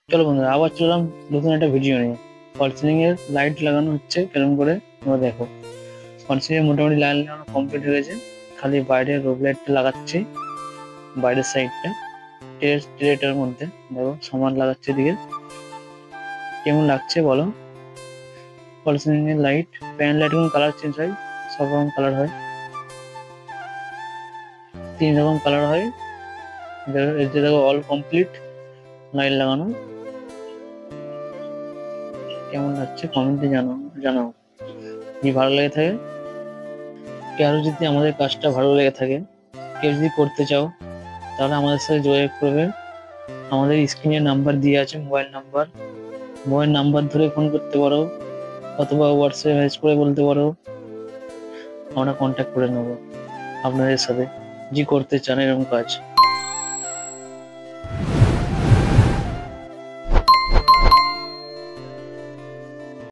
চলো বন্ধুরা, আবার চললাম নতুন একটা ভিডিও নিয়ে। ফল সিলিং এর লাইট লাগানো হচ্ছে কেরম করে তোমরা দেখো। ফল সিলিং এর মোটামুটি লাইন লাগানো কমপ্লিট হয়ে গেছে, খালি বাইরের রোড লাইটটা লাগাচ্ছি, বাইরের সাইডটা ট্রেটার মধ্যে। দেখো সমান লাগাচ্ছে এদিকে, কেমন লাগছে বলো। ফল সিলিং এর লাইট, প্যান লাইট এবং কালার চেঞ্জ হয়, সব রকম কালার হয়, 3 রকম কালার হয়। এতে দেখো অল কমপ্লিট লাইট লাগানো। কেমন লাগছে কমেন্টে জানাও। যদি ভালো লেগে থাকে, কারো যদি আমাদের কাজটা ভালো লেগে থাকে, কেউ যদি করতে চাও, তাহলে আমাদের সাথে যোগাযোগ করবে। আমাদের স্ক্রিনে নাম্বার দিয়ে আছে, মোবাইল নাম্বার ধরে ফোন করতে পারো, অথবা হোয়াটসঅ্যাপে মেসেজ করে বলতে পারো। আমরা কন্ট্যাক্ট করে নেবো আপনাদের সাথে, যে করতে চান এরকম কাজ।